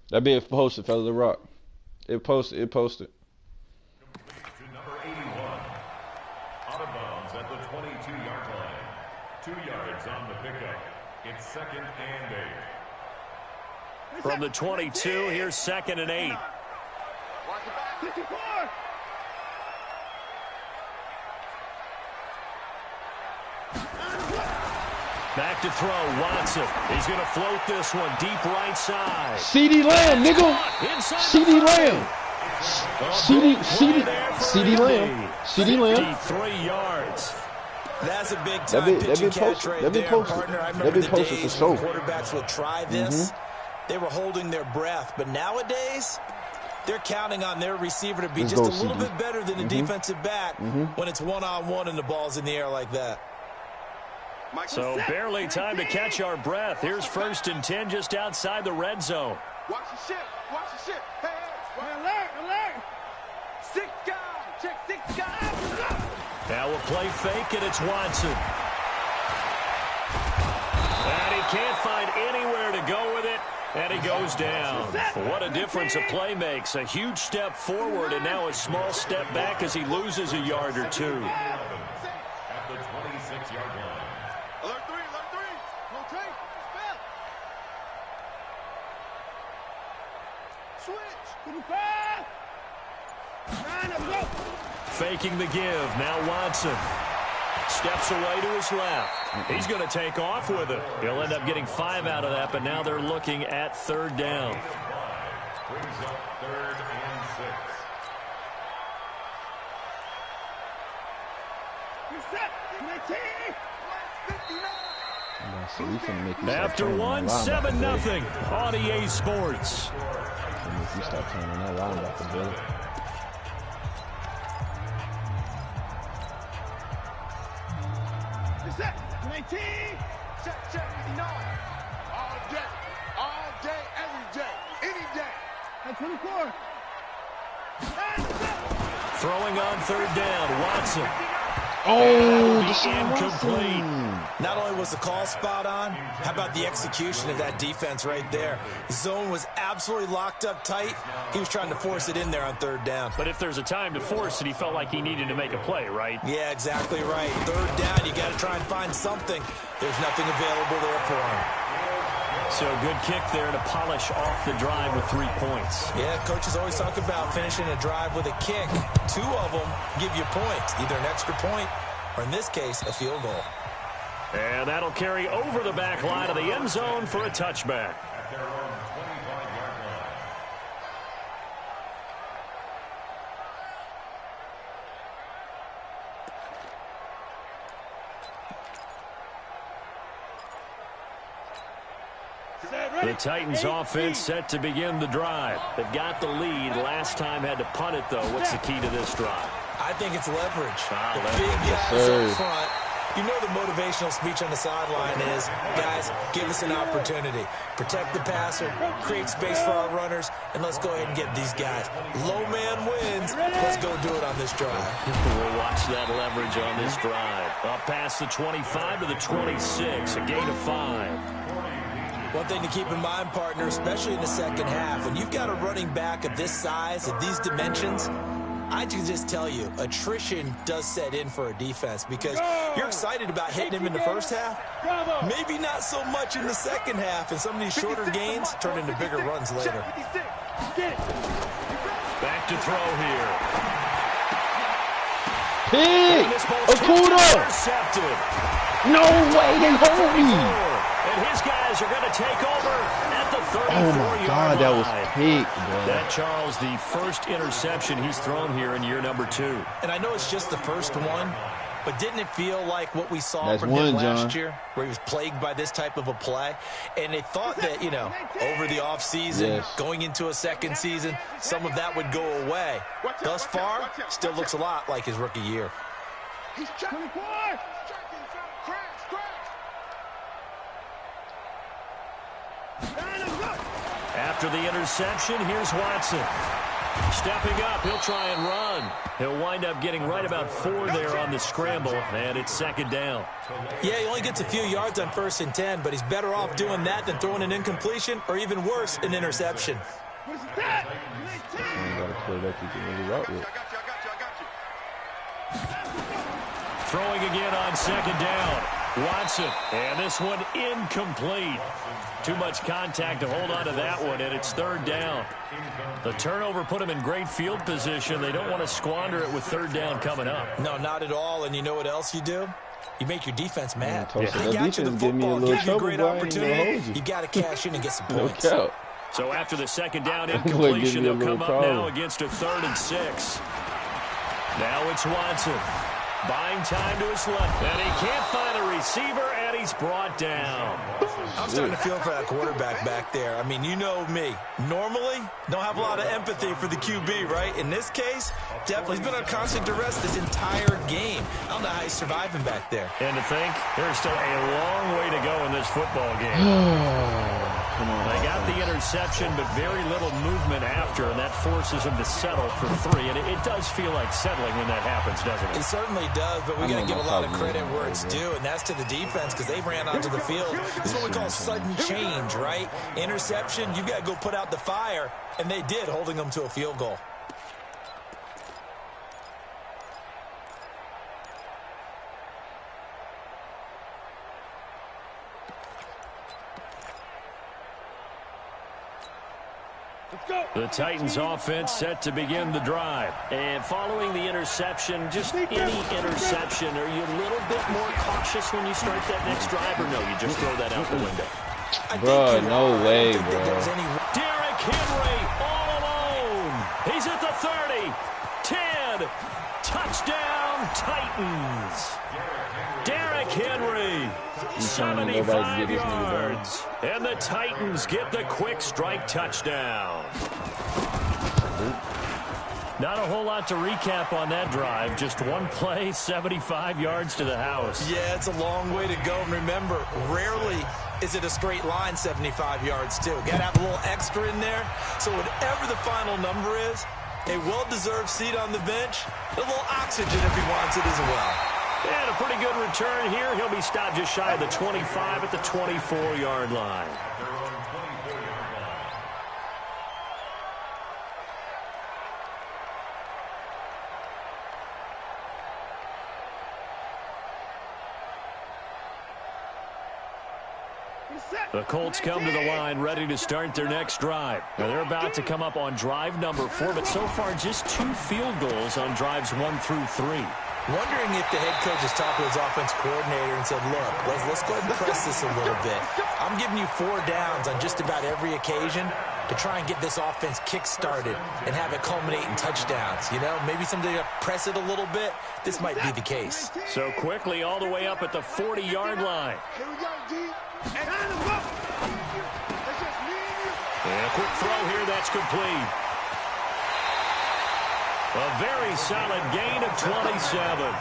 That be it posted, fellas. The Rock. It posted. It posted. To number 81. Out of bounds at the 22-yard line. 2 yards on the pickup. It's 2nd and 8. From the 22, here's 2nd and 8. Back to throw, Watson. He's going to float this one deep right side. CD Lamb, nigga. CD Lamb. CD Lamb. CD Lamb. 53 yards. That's a big time pitching catch right there, partner. I remember the days when quarterbacks would try this. They were holding their breath. But nowadays, they're counting on their receiver to be just a little bit better than the defensive back when it's one-on-one and the ball's in the air like that. So barely time to catch our breath. Here's 1st and 10 just outside the red zone. Watch the shit. Watch the shit. Hey, alert, alert. 6 guys. Check 6 guys. Now we'll play fake, and it's Watson. And he can't find anywhere to go with it, and he goes down. What a difference a play makes. A huge step forward, and now a small step back as he loses a yard or two. At the 26-yard line. Alert 3, alert 3. Rotate. Switch. To the pass. Faking the give. Now Watson steps away to his left. He's going to take off with it. He'll end up getting 5 out of that, but now they're looking at 3rd down. Brings up 3rd and 6. After 1, 7-0 on EA Sports. If you start turning that linebacker, Billy. Check, 59. All day, every day, any day. At 24. Throwing on 3rd down, Watson. Oh, incomplete. Not only was the call spot on, how about the execution of that defense right there? The zone was absolutely locked up tight. He was trying to force it in there on 3rd down. But if there's a time to force it, he felt like he needed to make a play, right? Yeah, exactly right. 3rd down, you got to try and find something. There's nothing available there for him. So good kick there to polish off the drive with 3 points. Yeah, coaches always talk about finishing a drive with a kick. 2 of them give you points, either an extra point or, in this case, a field goal. And that'll carry over the back line of the end zone for a touchback. At their own 25-yard line. The Titans offense set to begin the drive. They've got the lead. Last time had to punt it, though. What's the key to this drive? I think it's leverage. The leverage. big guys up front. You know the motivational speech on the sideline is, guys, give us an opportunity. Protect the passer, create space for our runners, and let's go ahead and get these guys. Low man wins. Let's go do it on this drive. We'll watch that leverage on this drive. Up past the 25 to the 26, a gain of 5. One thing to keep in mind, partner, especially in the second half, when you've got a running back of this size, of these dimensions, I can just tell you, attrition does set in for a defense because you're excited about hitting him in the first half. Maybe not so much in the second half, and some of these shorter gains turn into bigger runs later. Back to throw here. Pig! Okuda! Intercepted. No way, they hold me! And his guys are going to take over at the 34-yard line. Oh, my God, that was pig, bro. That, Charles, the first interception he's thrown here in year number 2. And I know it's just the first one, but didn't it feel like what we saw from him last year, where he was plagued by this type of a play? And they thought that, you know, over the offseason, going into a second season, some of that would go away. Thus far, still looks a lot like his rookie year. He's 24. After the interception, here's Watson. Stepping up, he'll try and run. He'll wind up getting right about 4 there on the scramble, and it's second down. Yeah, he only gets a few yards on 1st and 10, but he's better off doing that than throwing an incompletion or even worse, an interception. You gotta clear that you can really route with. Throwing again on second down. Watson, and this one incomplete. Too much contact to hold on to that one, and it's 3rd down. The turnover put him in great field position. They don't want to squander it with 3rd down coming up. No, not at all, and you know what else you do? You make your defense mad. Yeah, They got you the football, give you a great opportunity. You got to cash in and get some points. No. So after the second down incompletion, they'll come up now against a 3rd and 6. Now it's Watson. Buying time to his left, and he can't find a receiver, and he's brought down. I'm starting to feel for that quarterback back there. I mean, you know me. Normally, don't have a lot of empathy for the QB, right? In this case, definitely. He's been under constant duress this entire game. I don't know how he's surviving back there. And to think, there's still a long way to go in this football game. Come on. They got the interception, but very little movement after, and that forces him to settle for 3. And it does feel like settling when that happens, doesn't it? It certainly does, but we got to give a lot of credit where it's due, and that's to the defense because they ran onto the field. This is what we call sudden change, right? Interception, you got to go put out the fire, and they did, holding them to a field goal. The Titans offense set to begin the drive. And following the interception, just any interception, are you a little bit more cautious when you start that next drive, or no, you just throw that out the window? Bro, no way, bro. Derrick Henry all alone. He's at the 30, 10, touchdown Titans. Derrick Henry, 75 yards. And the Titans get the quick strike touchdown. Not a whole lot to recap on that drive. Just one play, 75 yards to the house. Yeah, it's a long way to go. And remember, rarely is it a straight line 75 yards, too. Got to have a little extra in there. So whatever the final number is, a well-deserved seat on the bench, a little oxygen if he wants it as well. And a pretty good return here. He'll be stopped just shy of the 25 at the 24-yard line. The Colts come to the line ready to start their next drive. Now they're about to come up on drive number 4, but so far just 2 field goals on drives 1 through 3. Wondering if the head coach has talked to his offense coordinator and said, look, let's go ahead and press this a little bit. I'm giving you 4 downs on just about every occasion to try and get this offense kick-started and have it culminate in touchdowns. You know, maybe someday to press it a little bit. This might be the case. So quickly all the way up at the 40-yard line. And a quick throw here, that's complete. A very solid gain of 27.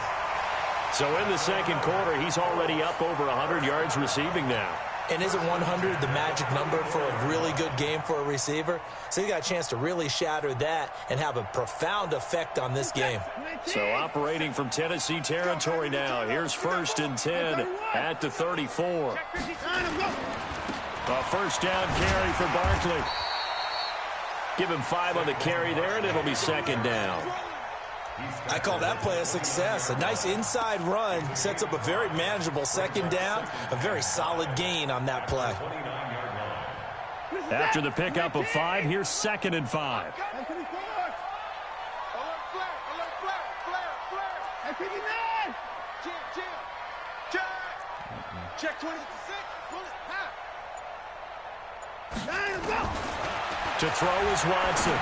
So in the second quarter, he's already up over 100 yards receiving now. And isn't 100 the magic number for a really good game for a receiver? So he got a chance to really shatter that and have a profound effect on this game. So operating from Tennessee territory now. Here's 1st and 10 at the 34. A first down carry for Barkley. Give him 5 on the carry there, and it'll be second down. I call that play a success. A nice inside run sets up a very manageable second down. A very solid gain on that play. After the pickup of 5, here's 2nd and 5. Check 26. To throw is Watson.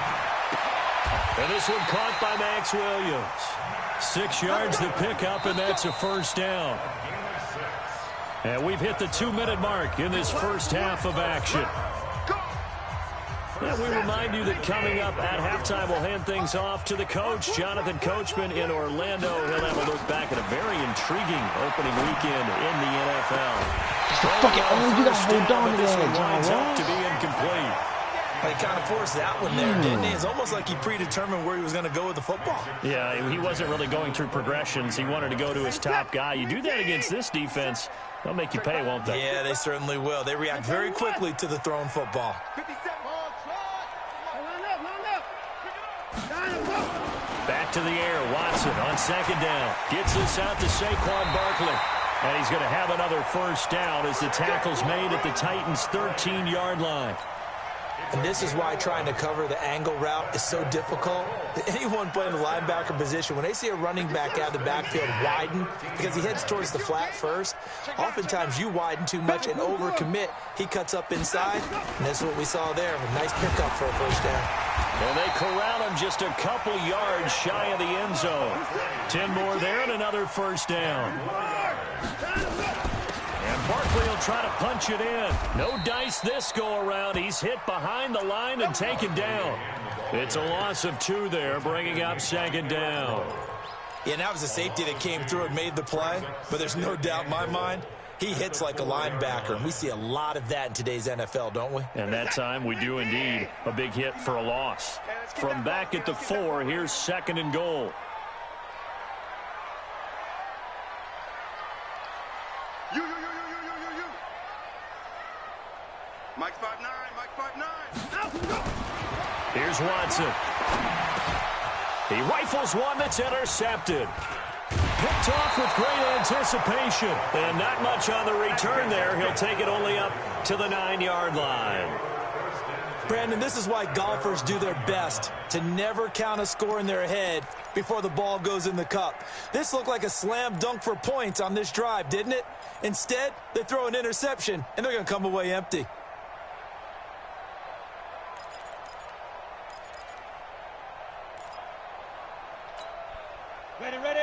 And this one caught by Max Williams. 6 yards to pick up, and that's a first down. And we've hit the 2-minute mark in this first half of action. And we remind you that coming up at halftime, we'll hand things off to the coach, Jonathan Coachman in Orlando. He'll have a look back at a very intriguing opening weekend in the NFL. You gotta hold on to this one that, winds John up to be incomplete. He kind of forced that one there, didn't he? It's almost like he predetermined where he was going to go with the football. Yeah, he wasn't really going through progressions. He wanted to go to his top guy. You do that against this defense, they'll make you pay, won't they? Yeah, they certainly will. They react very quickly to the thrown football. Back to the air. Watson on second down. Gets this out to Saquon Barkley. And he's going to have another first down as the tackle's made at the Titans' 13-yard line. And this is why trying to cover the angle route is so difficult. Anyone playing the linebacker position, when they see a running back out of the backfield widen, because he heads towards the flat first, oftentimes you widen too much and overcommit. He cuts up inside, and that's what we saw there. A nice pickup for a first down. And they corral him just a couple yards shy of the end zone. 10 more there and another first down. And Barkley will try to punch it in. No dice this go-around. He's hit behind the line and taken down. It's a loss of 2 there, bringing up second down. Yeah, that was a safety that came through and made the play, but there's no doubt in my mind, he hits like a linebacker, and we see a lot of that in today's NFL, don't we? And that time we do indeed. A big hit for a loss. From back at the 4, here's second and goal. You. Mike 5'9", Mike 5'9". Here's Watson. He rifles one that's intercepted. Picked off with great anticipation. And not much on the return there. He'll take it only up to the 9-yard line. Brandon, this is why golfers do their best to never count a score in their head before the ball goes in the cup. This looked like a slam dunk for points on this drive, didn't it? Instead, they throw an interception, and they're going to come away empty.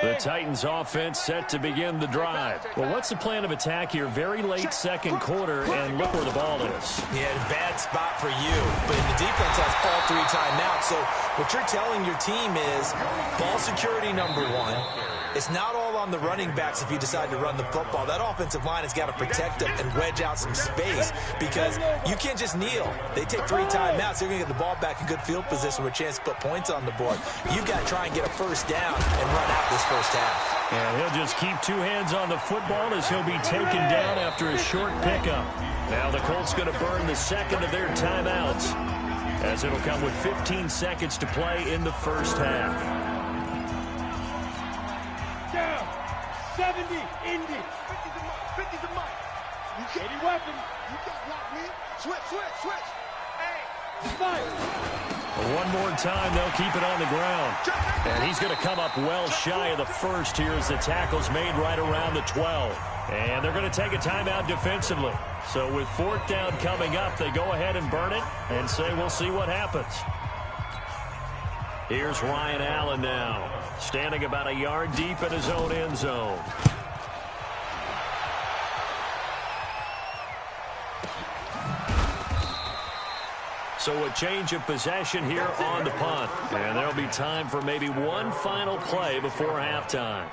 The Titans offense set to begin the drive. Well, what's the plan of attack here? Very late second quarter, and look where the ball is. Yeah, bad spot for you. But the defense has all 3 timeouts. So what you're telling your team is ball security number 1. It's not all on the running backs if you decide to run the football. That offensive line has got to protect them and wedge out some space because you can't just kneel. They take 3 timeouts. They're going to get the ball back in good field position with a chance to put points on the board. You've got to try and get a first down and run out this first half. And he'll just keep 2 hands on the football as he'll be taken down after a short pickup. Now the Colts going to burn the second of their timeouts as it'll come with 15 seconds to play in the first half. Down. 70. Indy. 50's a mic. You get any weapon. You got block me. Switch. Hey. Fire. One more time, they'll keep it on the ground. And he's going to come up well shy of the first here as the tackle's made right around the 12. And they're going to take a timeout defensively. So with 4th down coming up, they go ahead and burn it and say we'll see what happens. Here's Ryan Allen now, standing about a yard deep in his own end zone. So a change of possession here on the punt. And there'll be time for maybe one final play before halftime.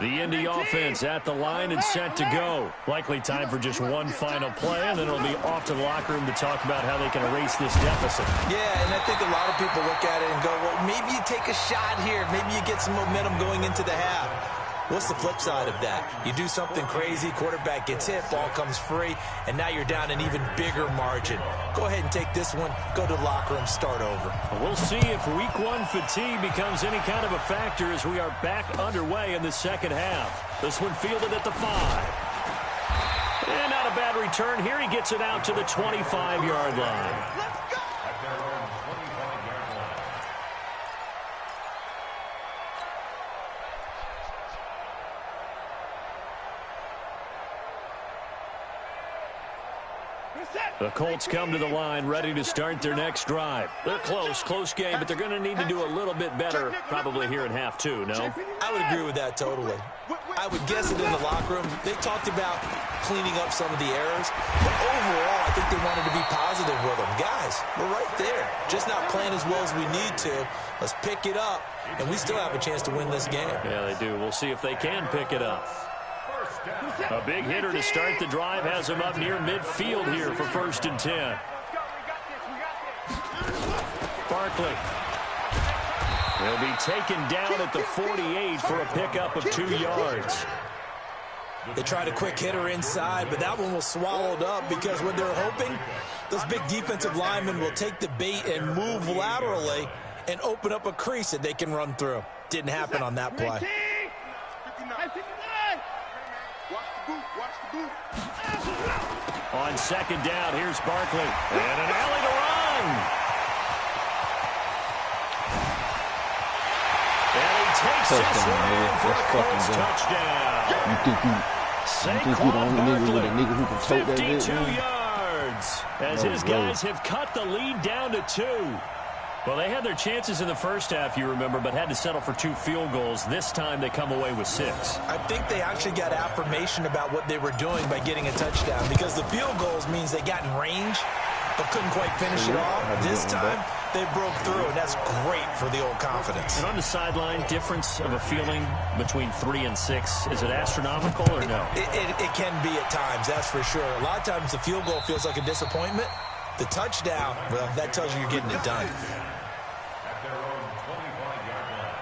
The Indy offense at the line and set to go. Likely time for just one final play, and then it'll be off to the locker room to talk about how they can erase this deficit. Yeah, and I think a lot of people look at it and go, well, maybe you take a shot here. Maybe you get some momentum going into the half. What's the flip side of that? You do something crazy, quarterback gets hit, ball comes free, and now you're down an even bigger margin. Go ahead and take this one, go to the locker room, start over. We'll see if week 1 fatigue becomes any kind of a factor as we are back underway in the second half. This one fielded at the 5. And not a bad return here. He gets it out to the 25-yard line. The Colts come to the line ready to start their next drive. They're close game, but they're going to need to do a little bit better probably here in half 2, no? I would agree with that totally. I would guess that in the locker room, they talked about cleaning up some of the errors, but overall, I think they wanted to be positive with them. Guys, we're right there. Just not playing as well as we need to. Let's pick it up, and we still have a chance to win this game. Yeah, they do. We'll see if they can pick it up. A big hitter to start the drive has him up near midfield here for 1st and 10. Barkley. He'll be taken down at the 48 for a pickup of 2 yards. They tried a quick hitter inside, but that one was swallowed up because what they're hoping, those big defensive linemen will take the bait and move laterally and open up a crease that they can run through. Didn't happen on that play. On second down, here's Barkley. And an alley to run. And he takes this one in for a Colts touchdown. You think you the only nigga with a nigga who can tote that bitch? 52 yards as his guys have cut the lead down to 2. Well, they had their chances in the first half, you remember, but had to settle for 2 field goals. This time they come away with 6. I think they actually got affirmation about what they were doing by getting a touchdown because the field goals means they got in range but couldn't quite finish it off. This time they broke through, and that's great for the old confidence. And on the sideline, difference of a feeling between 3 and 6, is it astronomical or no? It can be at times, that's for sure. A lot of times the field goal feels like a disappointment. The touchdown, well, that tells you you're getting it done. At their own 25-yard line.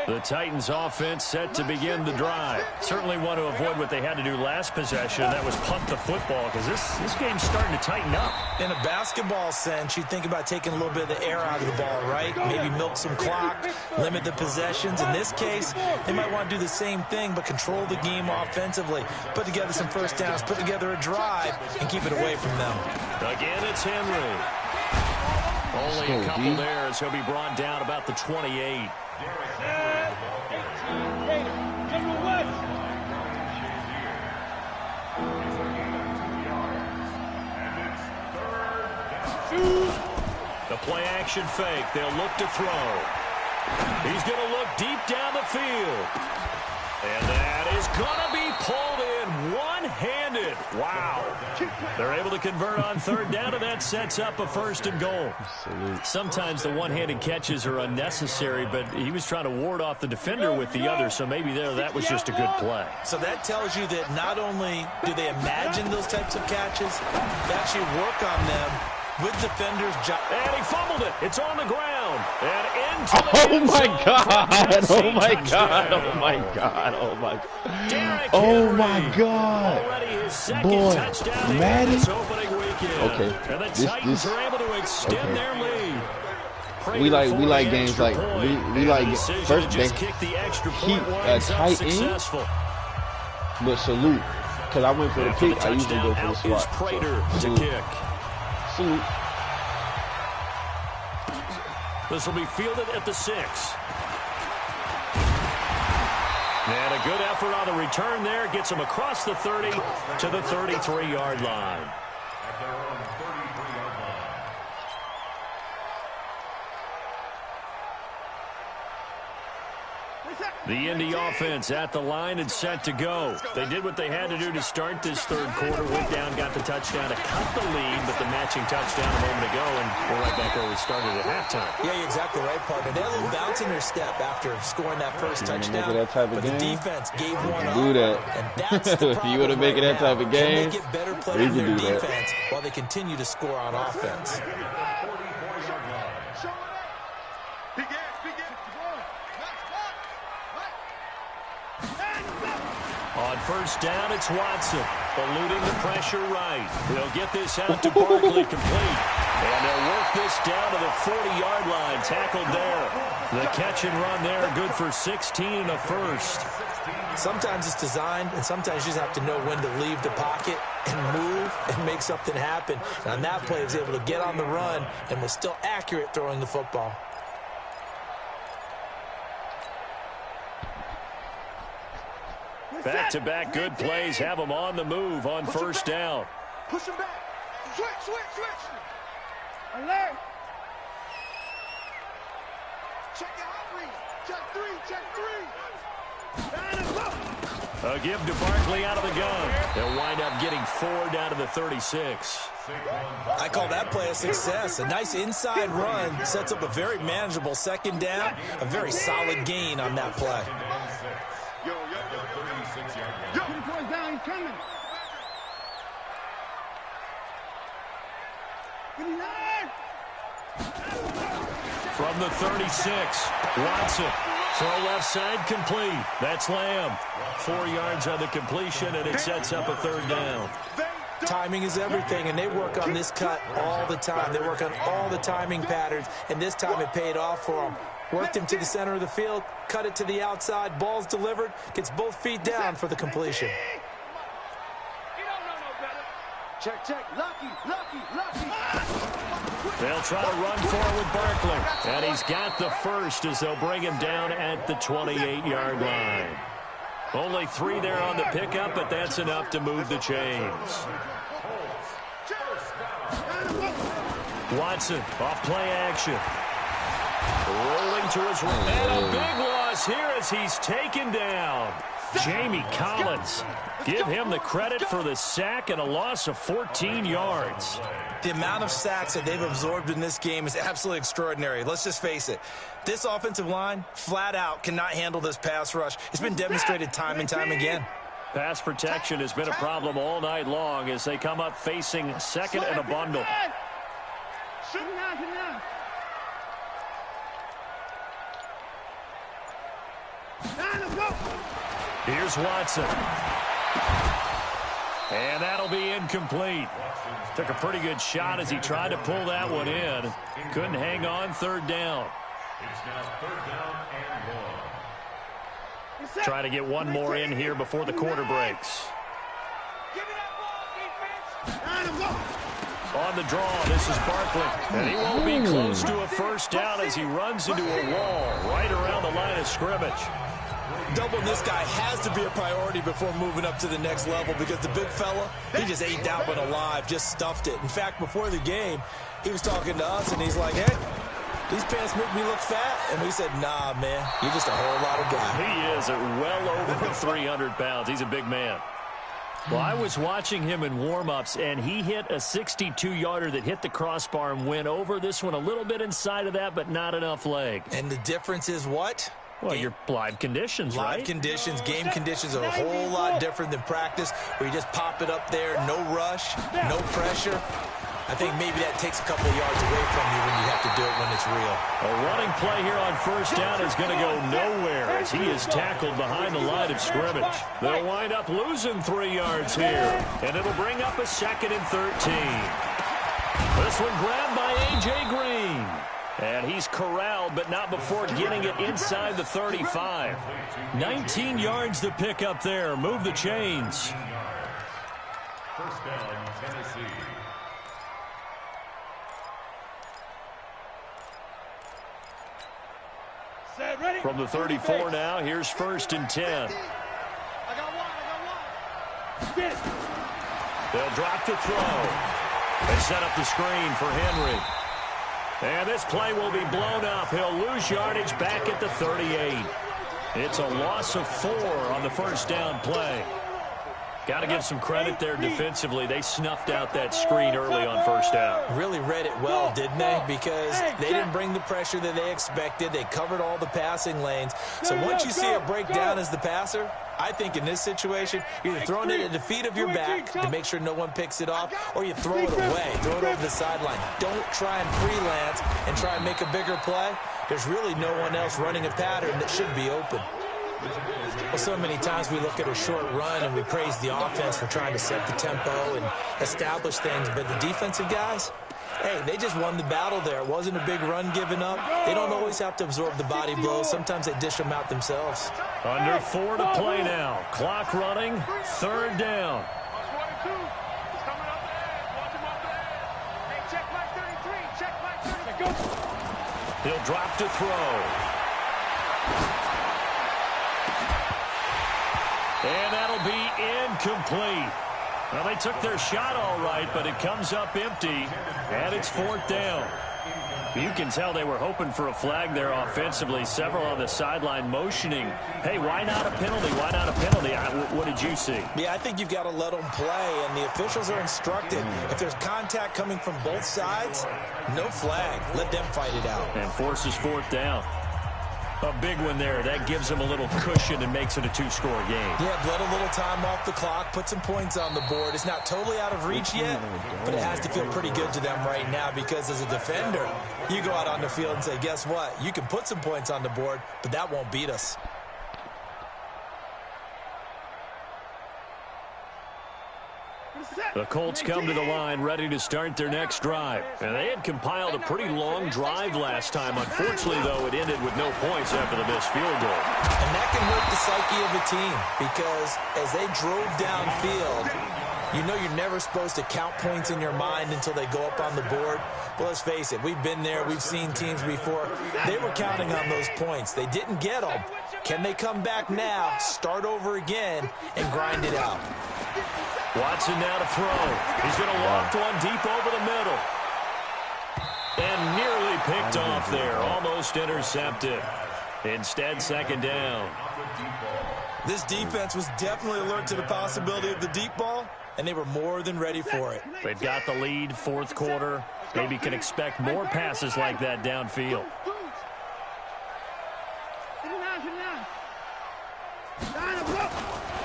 The Titans offense set to begin the drive. Certainly want to avoid what they had to do last possession. That was punt the football because this game's starting to tighten up. In a basketball sense, you think about taking a little bit of the air out of the ball, right? Maybe milk some clock, limit the possessions. In this case, they might want to do the same thing but control the game offensively. Put together some first downs, put together a drive, and keep it away from them. Again, it's Henry. Only a couple there as he'll be brought down about the 28. The play action fake. They'll look to throw. He's going to look deep down the field. And that is going to be pulled in one-handed. Wow. They're able to convert on third down, and that sets up a 1st and goal. Sometimes the one-handed catches are unnecessary, but he was trying to ward off the defender with the other, so maybe that was just a good play. So that tells you that not only do they imagine those types of catches, they actually work on them with defenders. And he fumbled it. It's on the ground. And into the Oh my God. Oh my God. Oh my God. Oh my God. Oh my God. Already his second Boy, touchdown Maddie. this opening weekend. Okay. And the Titans are able to extend their lead. We like games like we like first they kick the extra keep point a tight end, but salute because I went for the pick. I usually go for the swat. Prater So, to kick. salute. This will be fielded at the 6. And a good effort on the return there. Gets him across the 30 to the 33-yard line. At their own 33-yard line. The Indy offense at the line and set to go. They did what they had to do to start this third quarter. Went down, got the touchdown to cut the lead, but the matching touchdown a moment ago, and we're right back where we started at halftime. Yeah, you're exactly right, partner. They had a little bounce in their step after scoring that first touchdown, that type of but the game? defense gave one up. Do that. And that's the problem You want to make it that type of game? Can they get better play We in can their do that. defense while they continue to score on offense? 44-yard line. On first down, it's Watson. Eluding the pressure right. They'll get this out to Barkley complete. And they'll work this down to the 40-yard line. Tackled there. The catch and run there, good for 16 and a first. Sometimes it's designed, and sometimes you just have to know when to leave the pocket and move and make something happen. And on that play, he was able to get on the run and was still accurate throwing the football. Back-to-back good plays have them on the move on first down. Push him back. Switch. Alert. Check your hot read. Check three. A give to Barkley out of the gun. They'll wind up getting 4 down to the 36. I call that play a success. A nice inside run sets up a very manageable second down. A very solid gain on that play. Down, he's coming. From the 36, Watson. Throw left side complete. That's Lamb. 4 yards on the completion, and it sets up a third down. Timing is everything, and they work on this cut all the time. They work on all the timing patterns, and this time it paid off for them. Worked him to the center of the field, cut it to the outside, ball's delivered, gets both feet down for the completion. Check, check, lucky. They'll try to run forward with Barkley, and he's got the first as they'll bring him down at the 28-yard line. Only 3 there on the pickup, but that's enough to move the chains. Watson off play action. Rolling to his right. And a big loss here as he's taken down. Jamie Collins. Give him the credit for the sack and a loss of 14 yards. The amount of sacks that they've absorbed in this game is absolutely extraordinary. Let's just face it. This offensive line, flat out, cannot handle this pass rush. It's been demonstrated time and time again. Pass protection has been a problem all night long as they come up facing second and a bundle. Here's Watson. And that'll be incomplete. Took a pretty good shot as he tried to pull that one in. Couldn't hang on, third down. It's now third down and 1. Try to get one more in here before the quarter breaks. On the draw, this is Barkley. And he won't be close to a first down as he runs into a wall right around the line of scrimmage. Doubling this guy has to be a priority before moving up to the next level because the big fella, he just ate that one alive, just stuffed it. In fact, before the game, he was talking to us, and he's like, hey, these pants make me look fat. And we said, nah, man, you're just a whole lot of guy. He is at well over 300 pounds. He's a big man. Well, I was watching him in warm-ups, and he hit a 62-yarder that hit the crossbar and went over. This one a little bit inside of that, but not enough leg. And the difference is what? Well, your live conditions, right? Live conditions, game conditions are a whole lot different than practice, where you just pop it up there, no rush, no pressure. I think maybe that takes a couple of yards away from you when you have to do it when it's real. A running play here on first down is going to go nowhere as he is tackled behind the line of scrimmage. They'll wind up losing 3 yards here, and it'll bring up a 2nd and 13. This one grabbed by A.J. Green. And he's corralled, but not before getting it inside the 35. 19 yards to pick up there. Move the chains. First down, Tennessee. From the 34 now, here's 1st and 10. I got one. They'll drop to throw. They set up the screen for Henry. And this play will be blown up. He'll lose yardage back at the 38. It's a loss of 4 on the first down play. Got to give some credit there defensively. They snuffed out that screen early on first down. Really read it well, didn't they? Because they didn't bring the pressure that they expected. They covered all the passing lanes. So once you see a breakdown as the passer, I think in this situation, you're either throwing it at the feet of your back to make sure no one picks it off, or you throw it away, throw it over the sideline. Don't try and freelance and try and make a bigger play. There's really no one else running a pattern that should be open. Well, so many times we look at a short run and we praise the offense for trying to set the tempo and establish things, but the defensive guys, hey, they just won the battle there. It wasn't a big run given up. They don't always have to absorb the body blows. Sometimes they dish them out themselves. Under 4 to play now. Clock running, 3rd down. He'll drop to throw. And that'll be incomplete. Well, they took their shot all right, but it comes up empty, and it's 4th down. You can tell they were hoping for a flag there offensively. Several on the sideline motioning, hey, why not a penalty? Why not a penalty? What did you see? Yeah, I think you've got to let them play, and the officials are instructed. If there's contact coming from both sides, no flag. Let them fight it out. And forces 4th down. A big one there. That gives them a little cushion and makes it a 2-score game. Yeah, let a little time off the clock, put some points on the board. It's not totally out of reach yet, but it has to feel pretty good to them right now because as a defender, you go out on the field and say, guess what? You can put some points on the board, but that won't beat us. The Colts come to the line ready to start their next drive. And they had compiled a pretty long drive last time. Unfortunately, though, it ended with no points after the missed field goal. And that can hurt the psyche of a team because as they drove downfield, you know you're never supposed to count points in your mind until they go up on the board. But let's face it, we've been there. We've seen teams before. They were counting on those points. They didn't get them. Can they come back now, start over again, and grind it out? Watson now to throw. He's going to loft one deep over the middle. And nearly picked off there. Almost intercepted. Instead, 2nd down. This defense was definitely alert to the possibility of the deep ball, and they were more than ready for it. They've got the lead, 4th quarter. Maybe can expect more passes like that downfield.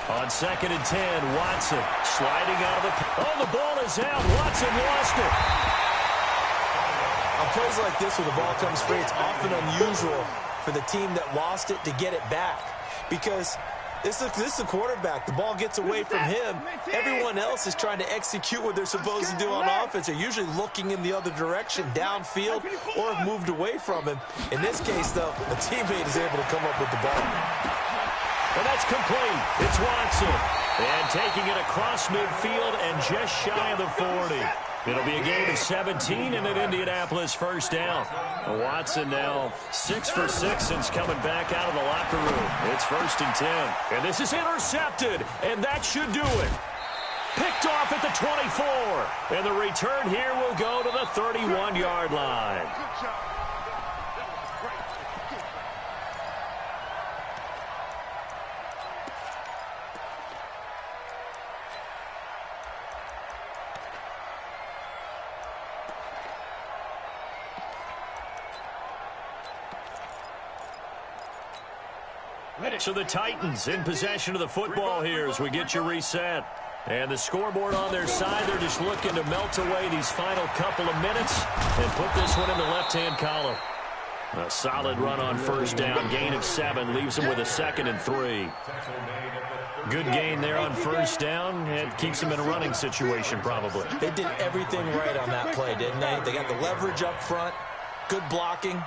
On 2nd and 10, Watson sliding out of the... Oh, the ball is out. Watson lost it. On plays like this where the ball comes free, it's often unusual for the team that lost it to get it back. Because this is the quarterback. The ball gets away from him. Everyone else is trying to execute what they're supposed to do on offense. They're usually looking in the other direction, downfield, or have moved away from him. In this case, though, a teammate is able to come up with the ball. And that's complete. It's Watson. And taking it across midfield and just shy of the 40. It'll be a gain of 17 and an Indianapolis 1st down. Watson now 6 for 6 since coming back out of the locker room. It's 1st and 10. And this is intercepted. And that should do it. Picked off at the 24. And the return here will go to the 31-yard line. So the Titans in possession of the football here as we get you reset. And the scoreboard on their side, they're just looking to melt away these final couple of minutes and put this one in the left-hand column. A solid run on 1st down, gain of 7, leaves them with a 2nd and 3. Good gain there on 1st down. It keeps them in a running situation probably. They did everything right on that play, didn't they? They got the leverage up front, good blocking,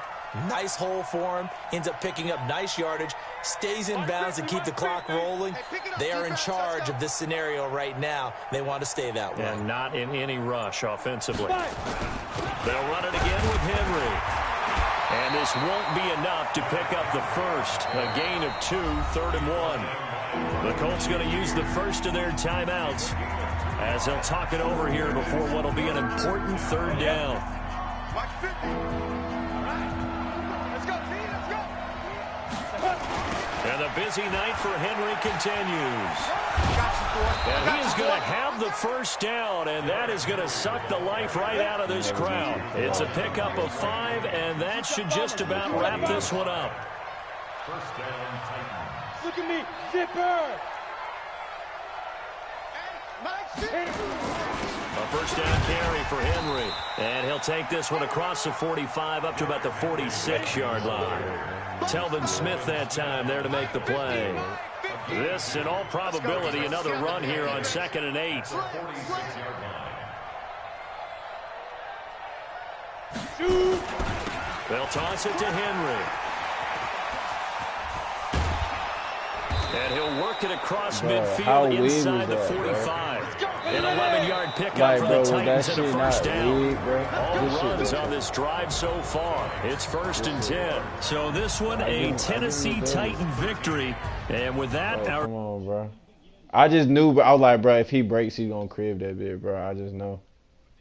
nice hole for him, ends up picking up nice yardage, stays in bounds and keep the clock rolling. They are in charge of this scenario right now. They want to stay that way. And not in any rush offensively. They'll run it again with Henry. And this won't be enough to pick up the 1st. A gain of 2, 3rd and 1. The Colts going to use the first of their timeouts as they'll talk it over here before what will be an important 3rd down. And the busy night for Henry continues. And he is going to have the 1st down, and that is going to suck the life right out of this crowd. It's a pickup of 5, and that should just about wrap this one up. 1st down, Titans. Look at me, zipper. A 1st down carry for Henry. And he'll take this one across the 45 up to about the 46-yard line. Telvin Smith that time there to make the play. This, in all probability, another run here on 2nd and 8. They'll toss it to Henry. And he'll work it across midfield inside the 45. An 11-yard pickup for the Titans and a 1st down. All runs on this drive so far. It's 1st and 10. So this one, a Tennessee Titan victory. And with that, come on, bro. I just knew, but I was like, bro, if he breaks, he's going to crib that bit, bro. I just know.